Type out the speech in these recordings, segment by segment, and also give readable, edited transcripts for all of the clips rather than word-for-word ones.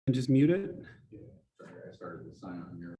And just mute it. Yeah, sorry, I started the sign on your.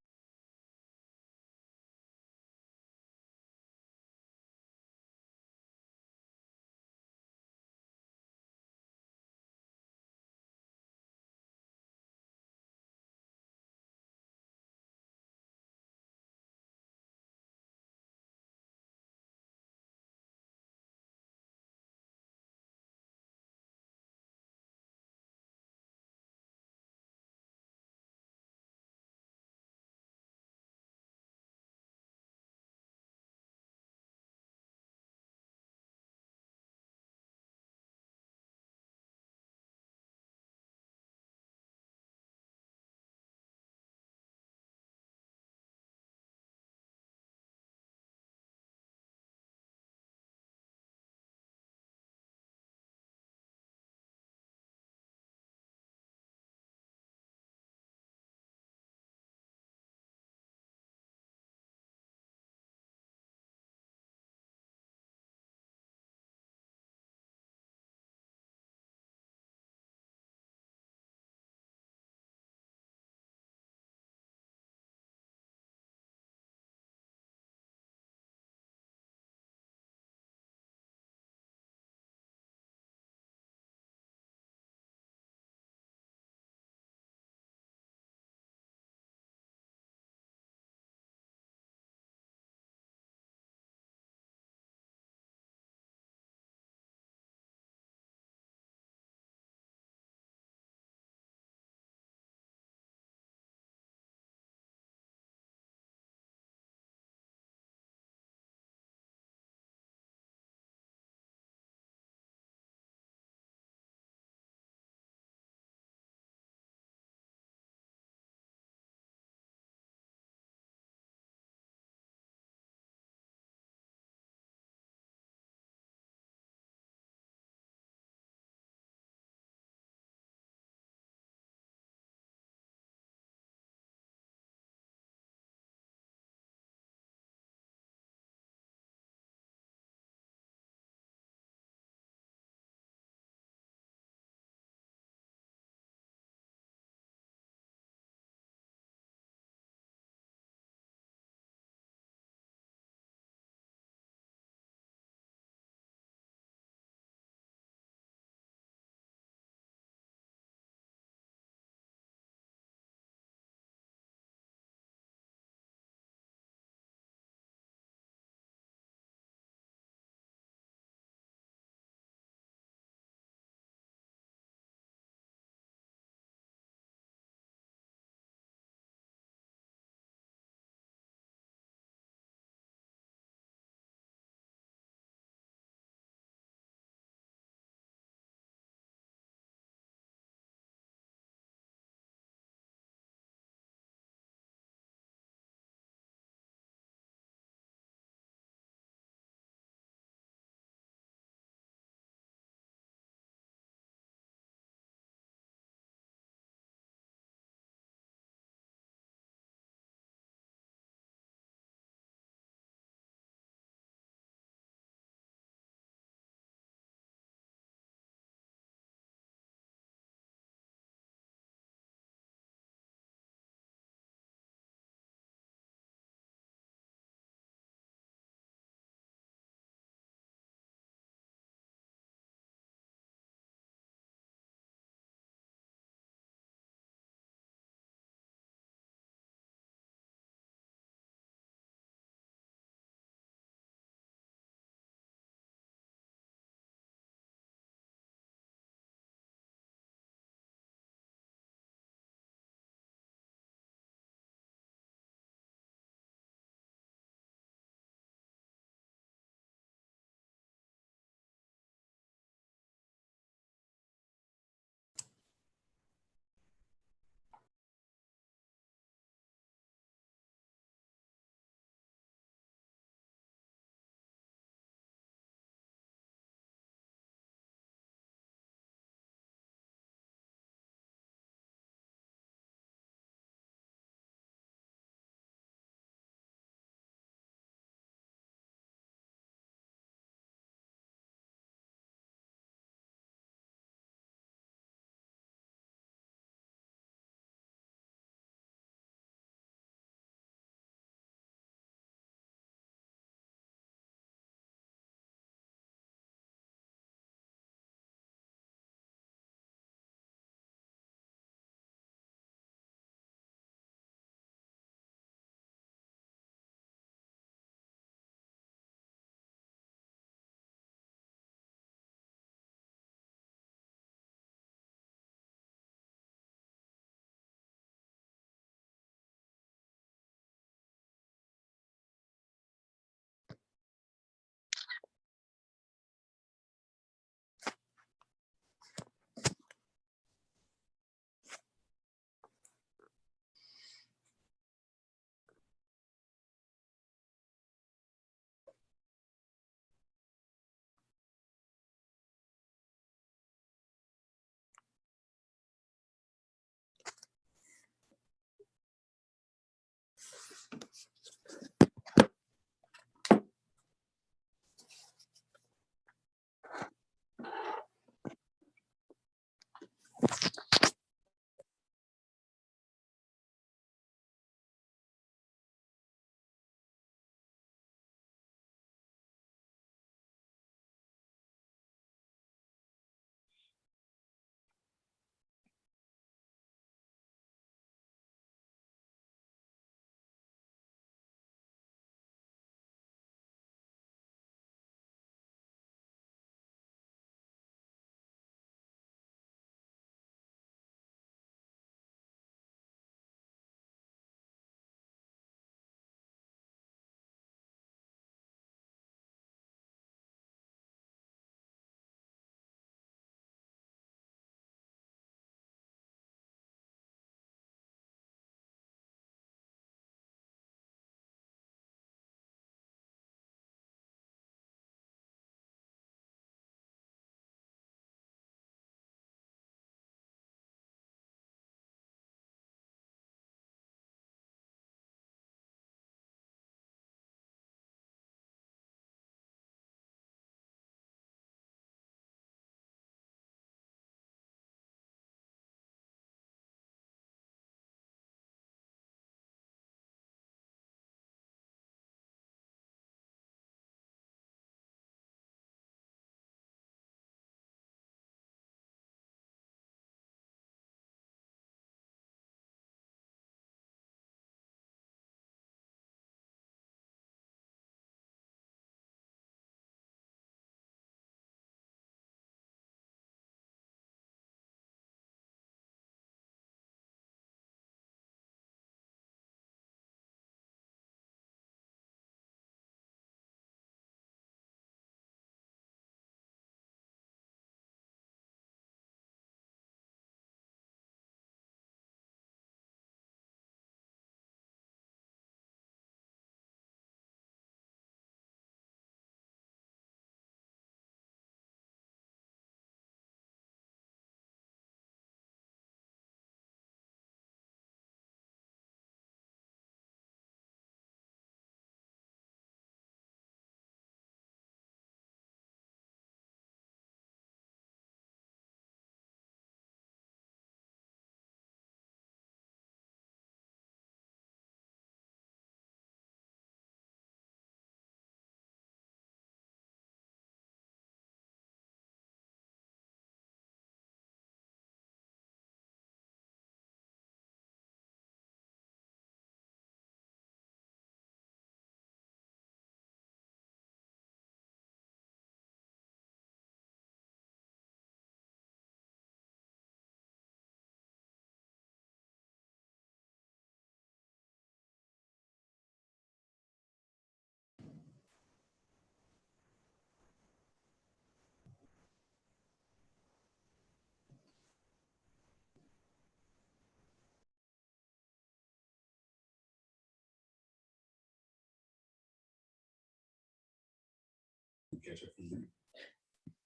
catch a feed.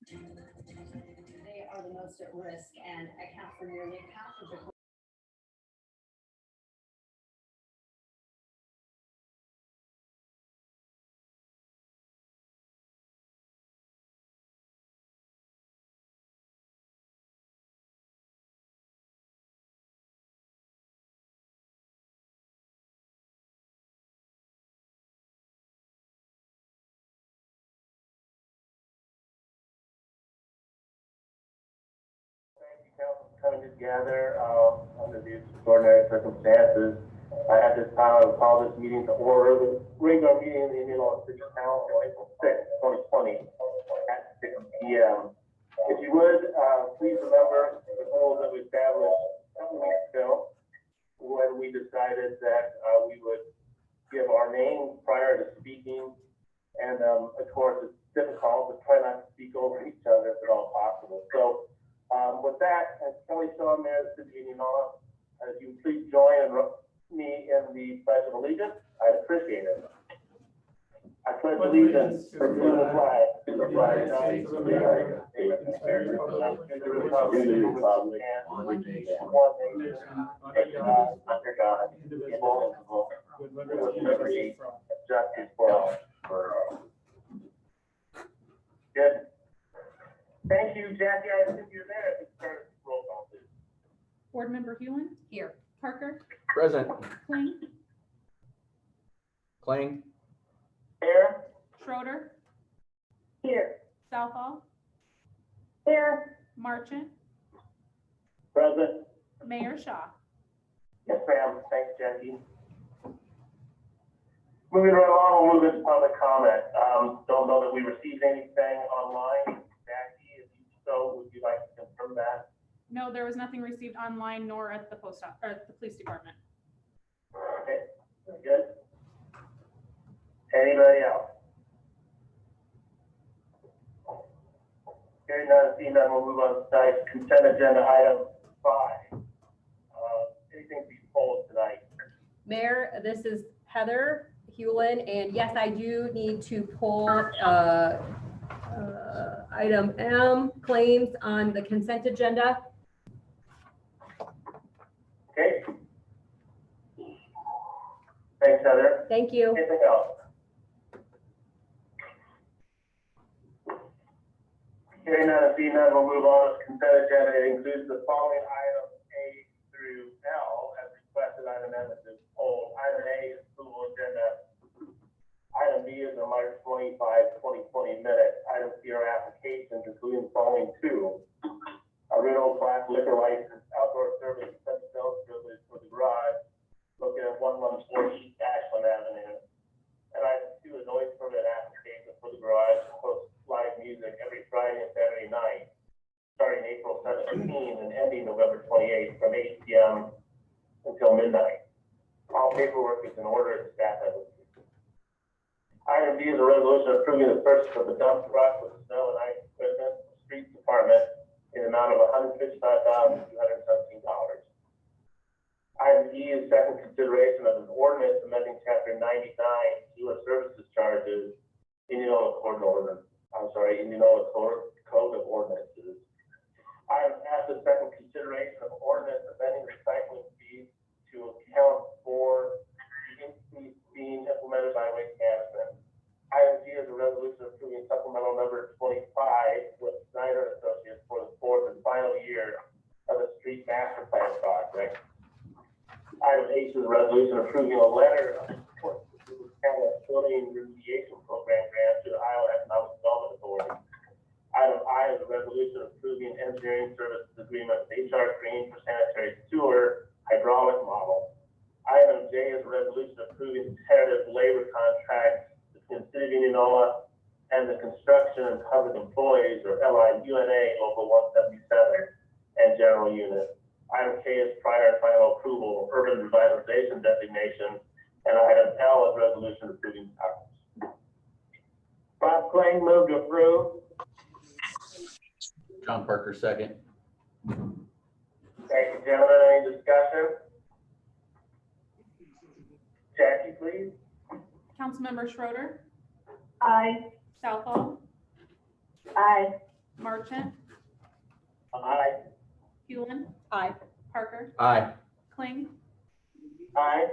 They are the most at risk and account for nearly half of the coming together under these extraordinary circumstances. At this time, I would call this meeting to order. The regular meeting in the Indianola City Council, April 6, 2020, at 6 p.m. If you would, please remember the rules that we established a couple weeks ago when we decided that we would give our name prior to speaking. And of course, it's difficult, but try not to speak over each other if at all possible. So with that, as Kelly Shaw, Mayor of the City of Indianola, if you please join me in the Pledge of Allegiance, I'd appreciate it. I pledge allegiance to the flag of the United States of America, and to the republic and one nation, under God, indivisible, with liberty and justice for all. Good. Thank you, Jackie. I think you're there. Let's start roll call, please. Board Member Hewlin? Here. Parker? Present. Kling? Kling. Here. Schroeder? Here. Southall? Here. Marchant? Present. Mayor Shaw? Yes, ma'am. Thanks, Jackie. Moving right along, we'll move into public comment. Don't know that we received anything online. Jackie, if you so, would you like to confirm that? No, there was nothing received online nor at the post office or at the police department. Okay, very good. Anybody else? Hearing none, seeing none, we'll move on to tonight's consent agenda item 5. Anything to be pulled tonight? Mayor, this is Heather Hewlin, and yes, I do need to pull item M, claims on the consent agenda. Okay. Thanks, Heather. Thank you. Anything else? Hearing none, seeing none, we'll move on to consent agenda. It includes the following items A through L as requested. Item M is pulled. Item A is approval agenda. Item B is the March 25, 2020 minutes. Item C are applications, including the following 2. A renewal class liquor license, outdoor service, such sales privilege for the garage, located at 114 East Ashland Avenue. And item 2 is noise permit application for the garage, host live music every Friday and Saturday night, starting April 17 and ending November 28 from 8 p.m. until midnight. All paperwork is in order at staff level. Item B is a resolution approving the purchase of the dump truck with snow and ice equipment for the streets department in the amount of $155,217. Item E is second consideration of an ordinance amending Chapter 99 sewer services charges, Indianola Code of Ordinances. Item F is second consideration of ordinance amending recycling fees to account for the increase being implemented by waste management. Item G is a resolution approving supplemental number 25 with Snyder Associates for the 4th and final year of the street master plan project. Item H is a resolution approving a letter of support to the County Building Remediation Program grant to the Iowa Economic Development Authority. Item I is a resolution approving engineering services agreement with HR Green for sanitary sewer hydraulic model. Item J is a resolution approving tentative labor contracts between the City of Indianola and the Construction and Public Employees, or LIUNA, Local 177, and General Unit. Item K is prior and final approval of urban revitalization designation, and item L is resolution approving towers. Bob Kling, move to approve. John Parker, second. Thank you, gentlemen. Any discussion? Jackie, please. Councilmember Schroeder? Aye. Southall? Aye. Marchant, Aye. Hewlin, Aye. Parker, Aye. Kling, Aye.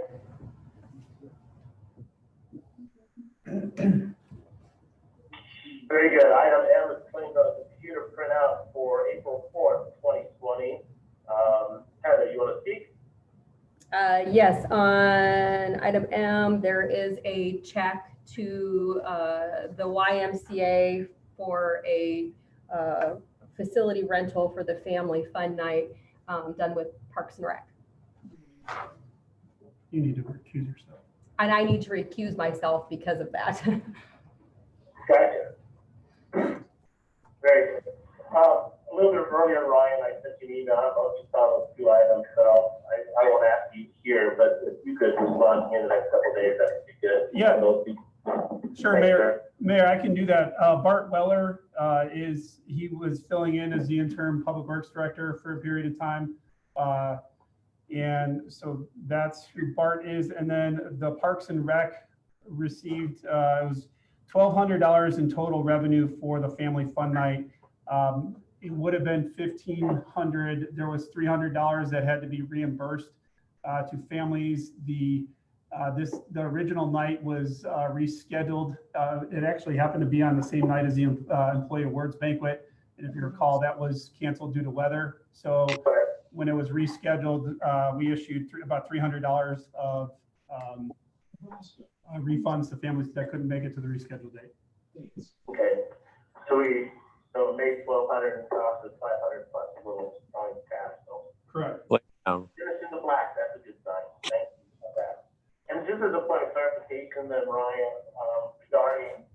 Very good. Item M is claim of computer printout for April 4th, 2020. Heather, you want to speak? Yes, on item M, there is a check to the YMCA for a facility rental for the family fun night done with Parks and Rec. You need to recuse yourself. And I need to recuse myself because of that. Gotcha. Very good. A little bit earlier, Ryan, I sent you an email about just those two items, so I won't ask you here, but if you could respond in the next couple of days, that would be good. Yeah. Those two. Sure, Thanks, Mayor. sir. Mayor, I can do that. Bart Weller he was filling in as the interim public works director for a period of time. And so that's who Bart is. And then the Parks and Rec received, it was $1,200 in total revenue for the family fun night. It would have been $1,500. There was $300 that had to be reimbursed to families. The original night was rescheduled. It actually happened to be on the same night as the employee awards banquet. And if you recall, that was canceled due to weather. So when it was rescheduled, we issued about $300 of refunds to families that couldn't make it to the rescheduled date. Okay. So it made 1,200 and cost us 500 plus a little on cash. So Correct. finish in the black. That's a good sign. Thank you for that. And just as a point of clarification, then Ryan, regarding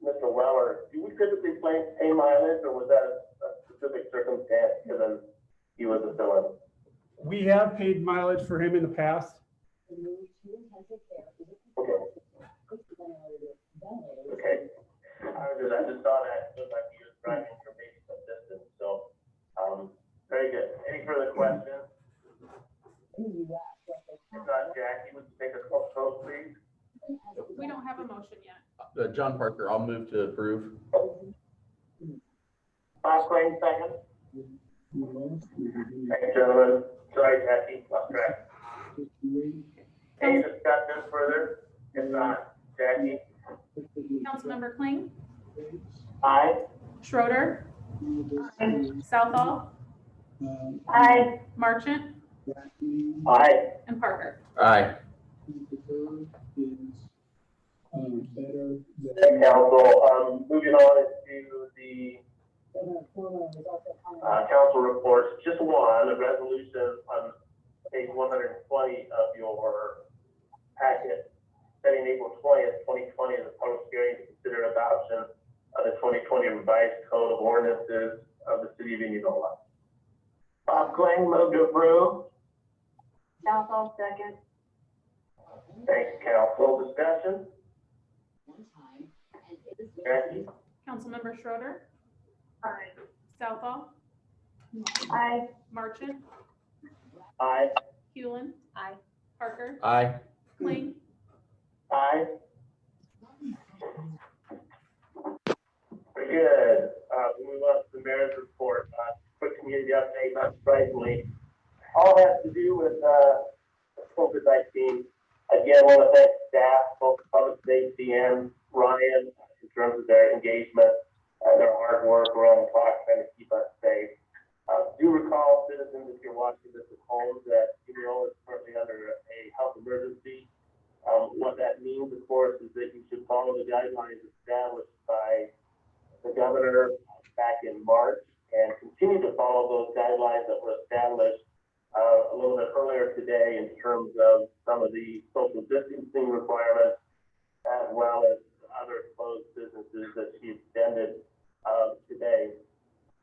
Mr. Weller, do we typically pay mileage, or was that a specific circumstance given he was a fill-in? We have paid mileage for him in the past. Okay. Okay. I just saw that, it looked like he was driving for maybe some distance, so, very good. Any further questions? If not, Jackie, would you take a close vote, please? we don't have a motion yet. John Parker, I'll move to approve. Bob Klein, second. Thanks, gentlemen. Sorry, Jackie, lost track. Any discussion further? If not, Jackie? Councilmember Kling, Aye. Schroeder, Southall, Aye. Marchant, Aye. and Parker. Aye. Thank council. Moving on to the council reports, just one, a resolution on page 120 of your packet, setting April 20th, 2020 as a public hearing to consider adoption of the 2020 revised code of ordinances of the city of Indianola. Bob Kling, move to approve. Southall, second. Thanks, council. Discussion? Jackie? Councilmember Schroeder, Aye. Southall, Aye. Marchant, Aye. Hewlin, Aye. Parker, Aye. Kling, Aye. Very good. We'll move on to the mayor's report. Quick community update, not surprisingly. All has to do with COVID-19. Again, I want to thank staff, both public safety and Ryan, in terms of their engagement and their hard work around the clock trying to keep us safe. Do recall, citizens, if you're watching this at home, that Indianola is currently under a health emergency. What that means, of course, is that you should follow the guidelines established by the governor back in March and continue to follow those guidelines that were established a little bit earlier today in terms of some of the social distancing requirements, as well as other closed businesses that she extended today.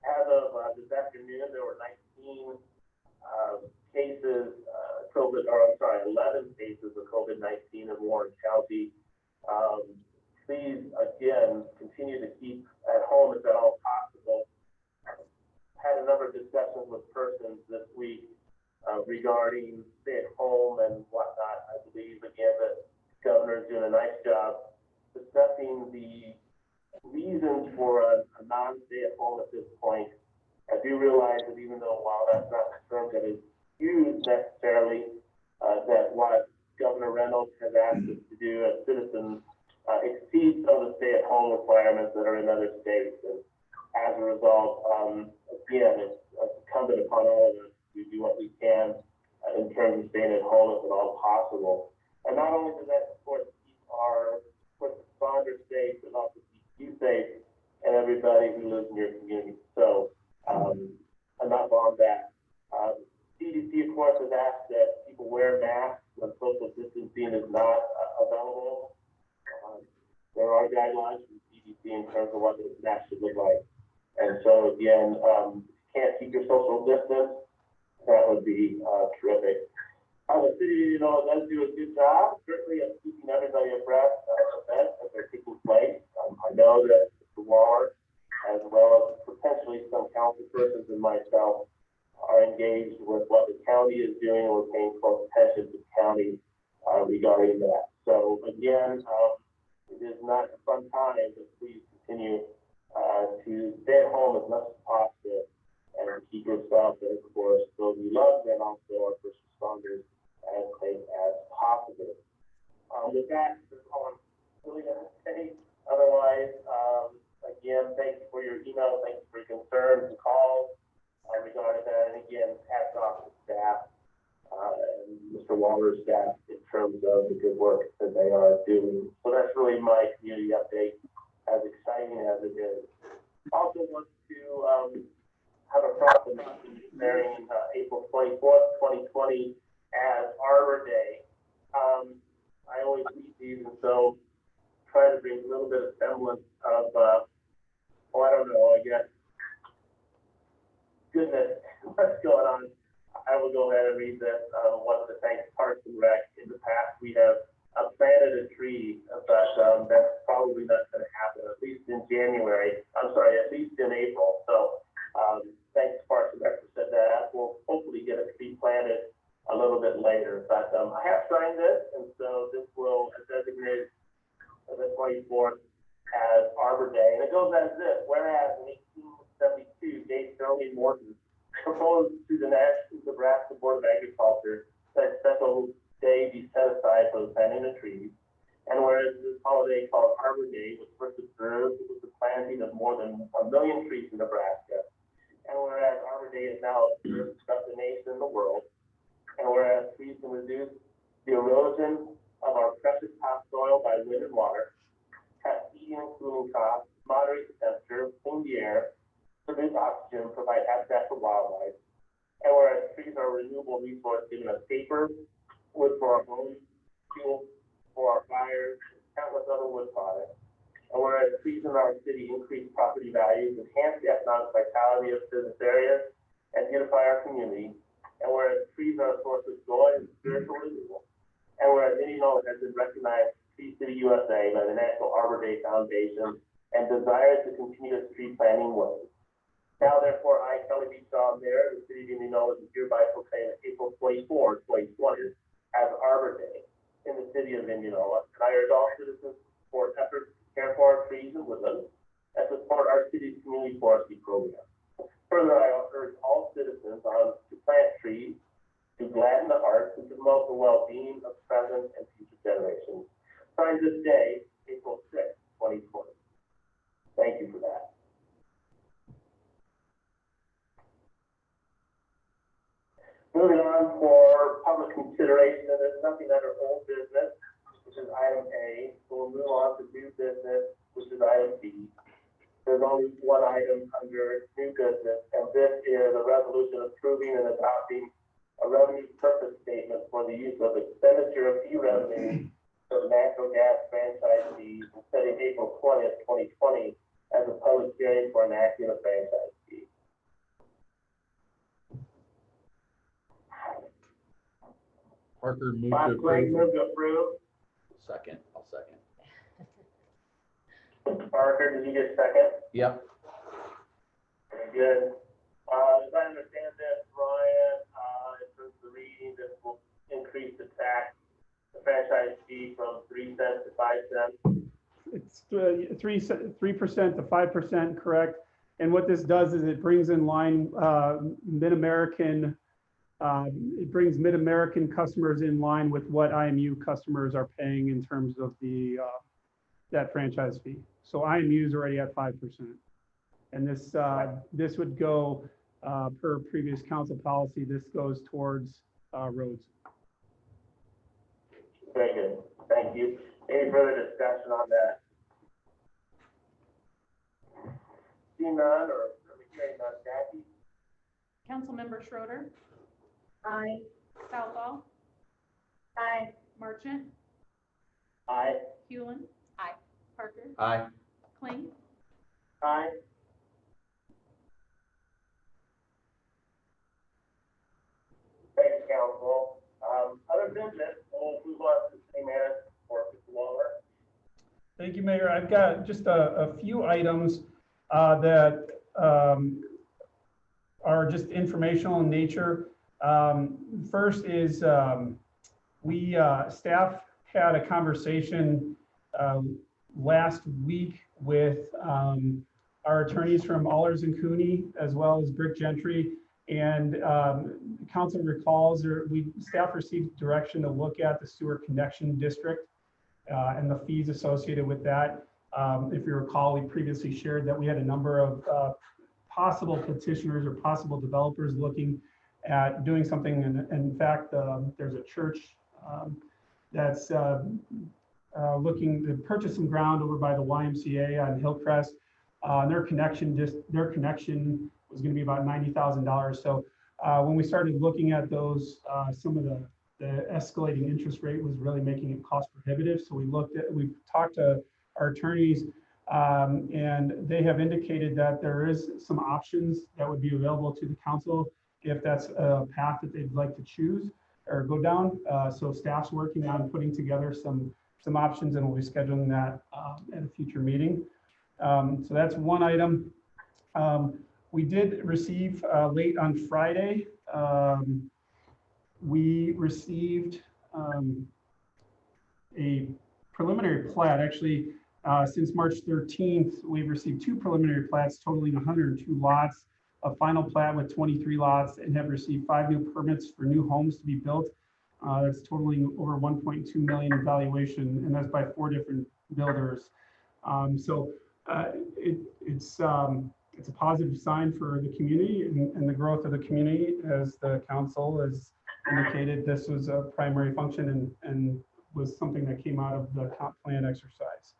As of this afternoon, there were 19 cases, 11 cases of COVID-19 in Warren County. Please, again, continue to keep at home if at all possible. Had a number of discussions with persons this week regarding stay at home and whatnot. I believe, again, that the governor is doing a nice job discussing the reasons for a non-stay-at-home at this point. I do realize that even though, while that's not the term that is used necessarily, that what Governor Reynolds has asked us to do as citizens exceeds some of the stay-at-home requirements that are in other states. And as a result, again, it's incumbent upon all of us to do what we can in terms of staying at home if at all possible. And not only does that, of course, keep our first responders safe, but also keep you safe and everybody who lives in your community. So enough on that. CDC, of course, has asked that people wear masks when social distancing is not available. There are guidelines from CDC in terms of what those masks should look like. And so again, if you can't keep your social distance, that would be terrific. The city, does do a good job, certainly, of keeping everybody abreast of events as they're taking place. I know that Mr. Waller, as well as potentially some council persons and myself, are engaged with what the county is doing, and we're paying close attention to the county regarding that. So again, it is not a fun time, but please continue to stay at home as much as possible and keep yourself and, of course, those you love, and also our first responders as safe as possible. With that, that's all I'm really going to say. Otherwise, again, thank you for your email. Thank you for your concerns and calls regarding that. And again, hats off to staff and Mr. Waller's staff in terms of the good work that they are doing. So that's really my community update, as exciting as it is. Also want to have a proclamation declaring April 24th, 2020 as Arbor Day. I always read these, and so try to bring a little bit of semblance of, I don't know, I guess, goodness, what's going on. I will go ahead and read this. One of the thanks Parks and Rec. In the past, we have planted a tree, but that's probably not going to happen, at least in January. I'm sorry, at least in April. So thanks Parks and Rec for said that. We'll hopefully get a tree planted a little bit later. But I have signed this, and so this will designate the 24th as Arbor Day. And it goes as this: whereas in 1872, J. Sterling Morton proposed to the Nebraska Board of Agriculture that a special day be set aside for the planting of trees. And whereas this holiday called Arbor Day was first observed with the planting of more than 1 million trees in Nebraska. And whereas Arbor Day is now observed throughout the nation and the world. And whereas trees can reduce the erosion of our precious topsoil by wind and water, cut heating and cooling costs, moderate the temperature, clean the air, produce oxygen, provide habitat for wildlife. And whereas trees are a renewable resource, giving us paper, wood for our homes, fuel for our fires, and countless other wood products. And whereas trees in our city increase property values, enhance the economic vitality of business areas, and beautify our community. And whereas trees are a source of joy and spiritual renewal. And whereas Indianola has been recognized Tree City USA by the National Arbor Day Foundation and desires to continue its tree planting ways. Now, therefore, I, Kelly B. Shaw, Mayor of the City of Indianola, do hereby proclaim April 24, 2020 as Arbor Day in the City of Indianola. And I urge all citizens to support efforts to care for our trees and woodlands and support our city's community forestry program. Further, I urge all citizens to plant trees, to gladden the hearts, and to promote the well-being of present and future generations. Signed this day, April 6, 2020. Thank you for that. Moving on for public consideration, and there's nothing under old business, which is item A. So we'll move on to new business, which is item B. There's only one item under new business, and this is a resolution approving and adopting a revenue purpose statement for the use of expenditure of fee revenue for natural gas franchise fees, and setting April 20th, 2020 as a public hearing for enacting a franchise fee. Parker, move to Bob Craig, approve. move to approve. Second, I'll second. Parker, did you get second? Yep. Very good. As I understand this, Ryan, in terms of the reading, this will increase the tax, the franchise fee from 3 cents to 5 cents. It's 3% to 5%, correct. And what this does is it brings in line mid-American, it brings mid-American customers in line with what IMU customers are paying in terms of the that franchise fee. So IMU is already at 5%. And this would go per previous council policy, this goes towards roads. Very good. Thank you. Any further discussion on that? Seeing none or hearing none, Jackie? Councilmember Schroeder, Aye. Southall, Aye. Marchant, Aye. Hewlin. Aye. Parker, Aye. Kling, Aye. Thanks, council. Other business, we'll move on to the city manager for Mr. Waller. Thank you, Mayor. I've got just a few items that are just informational in nature. First is staff had a conversation last week with our attorneys from Allers and Cooney, as well as Brick Gentry. And council recalls, staff received direction to look at the sewer connection district and the fees associated with that. If you recall, we previously shared that we had a number of possible petitioners or possible developers looking at doing something. And in fact, there's a church that's looking to purchase some ground over by the YMCA on Hillcrest. Their connection was going to be about $90,000. So when we started looking at those, some of the escalating interest rate was really making it cost prohibitive. So we talked to our attorneys, and they have indicated that there is some options that would be available to the council if that's a path that they'd like to choose or go down. So staff's working on putting together some options, and we'll be scheduling that at a future meeting. So that's one item. We did receive late on Friday, we received a preliminary plat. Actually, since March 13th, we've received 2 preliminary plats totaling 102 lots, a final plat with 23 lots, and have received 5 new permits for new homes to be built. That's totaling over 1.2 million in valuation, and that's by 4 different builders. It's a positive sign for the community and the growth of the community. As the council has indicated, this was a primary function and was something that came out of the comp plan exercise.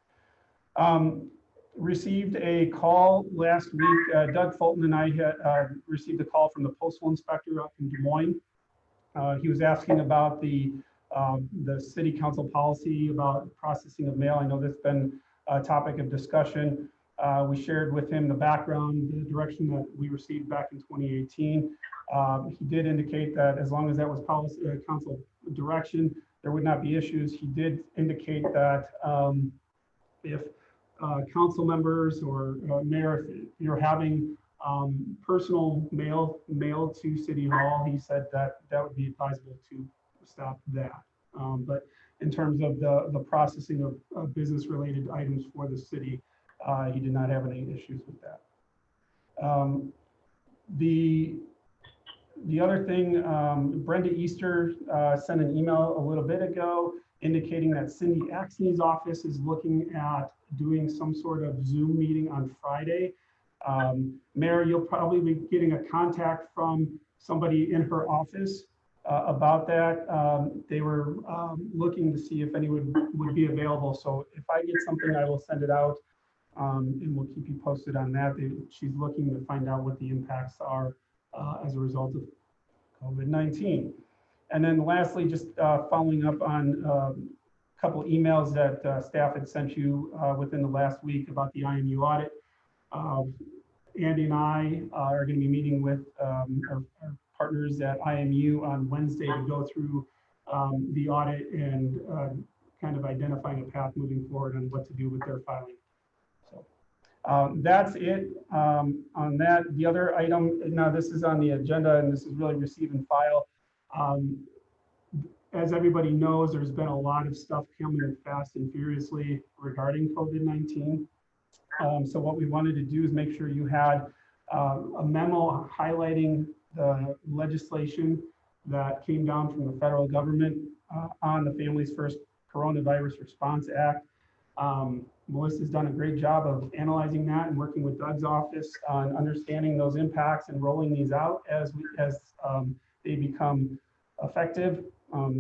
Received a call last week. Doug Fulton and I had received a call from the postal inspector up in Des Moines. He was asking about the city council policy about processing of mail. I know that's been a topic of discussion. We shared with him the background, the direction that we received back in 2018. He did indicate that as long as that was policy, council direction, there would not be issues. He did indicate that if council members or mayor, if you're having personal mail to City Hall, he said that would be advisable to stop that. But in terms of the processing of business-related items for the city, he did not have any issues with that. The other thing, Brenda Easter sent an email a little bit ago indicating that Cindy Axney's office is looking at doing some sort of Zoom meeting on Friday. Mayor, you'll probably be getting a contact from somebody in her office about that. They were looking to see if anyone would be available. So if I get something, I will send it out. And we'll keep you posted on that. She's looking to find out what the impacts are as a result of COVID-19. And then lastly, just following up on a couple emails that staff had sent you within the last week about the IMU audit. Andy and I are going to be meeting with our partners at IMU on Wednesday to go through the audit and kind of identifying a path moving forward on what to do with their filing. That's it on that. The other item, now this is on the agenda and this is really receive and file. as everybody knows, there's been a lot of stuff coming fast and furiously regarding COVID-19. So what we wanted to do is make sure you had a memo highlighting the legislation that came down from the federal government on the Families First Coronavirus Response Act. Melissa's done a great job of analyzing that and working with Doug's office on understanding those impacts and rolling these out as they become effective.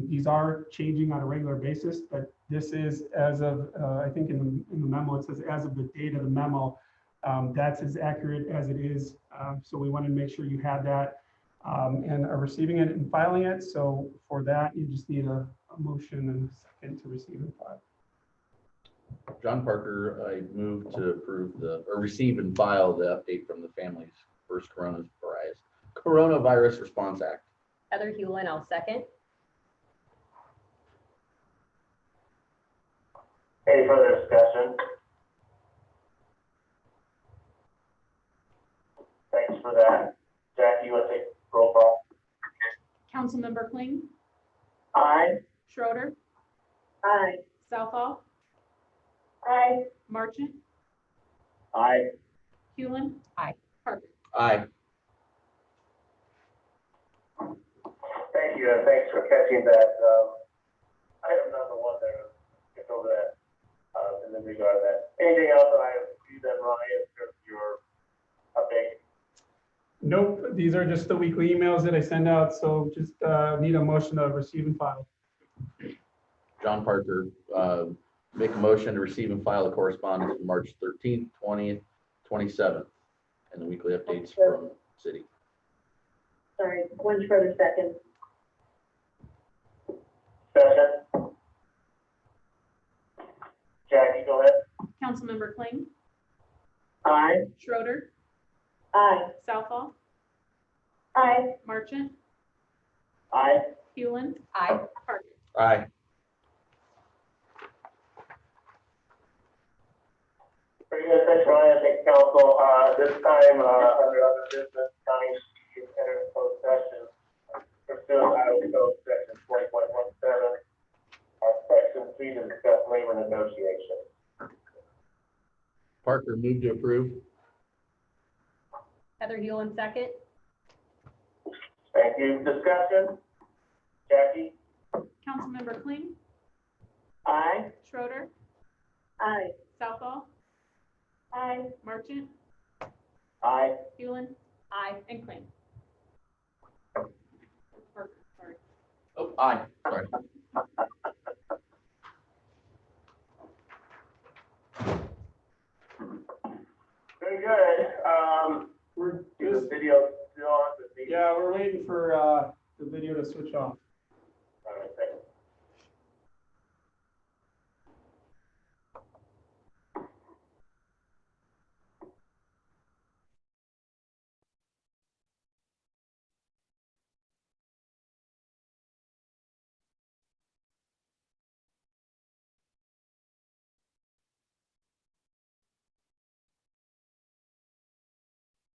These are changing on a regular basis, but this is as of, I think in the memo, it says as of the date of the memo, that's as accurate as it is. So we wanted to make sure you had that and are receiving it and filing it. So for that, you just need a motion and a second to receive and file. John Parker, I move to approve or receive and file the update from the Families First Coronavirus Response Act. Heather Hewlin, I'll second. Any further discussion? Thanks for that. Jackie, you want to take roll call? Councilmember Kling, Aye. Schroeder, Aye. Southall, Aye. Marchant, Aye. Hewlin. Aye. Parker. Aye. Thank you, and thanks for catching that. Item number one there, get over that, in the regard of that. Anything else that I have you then, Ryan, in terms of your update? Nope, these are just the weekly emails that I send out. So just need a motion to receive and file. John Parker, make a motion to receive and file the correspondence from March 13th, 20th, 27th, and the weekly updates from city. Sorry, one further second. Discussion? Jackie, go ahead. Councilmember Kling, Aye. Schroeder, Aye. Southall, Aye. Marchant, Aye. Hewlin. Aye. Parker. Aye. Very good, thanks, Ryan, thanks, council. This time, under other business, county chief entered closed session pursuant to Iowa Code section 20.17, section 3 to discuss labor negotiations. Parker, move to approve. Heather Hewlin, second. Thank you. Discussion? Jackie? Councilmember Kling, Aye. Schroeder, Aye. Southall, Aye. Marchant, Aye. Hewlin, Aye. and Kling. Parker, sorry. Oh, aye. Sorry. Very good. We're Is just, the video still on? yeah, we're waiting for the video to switch off.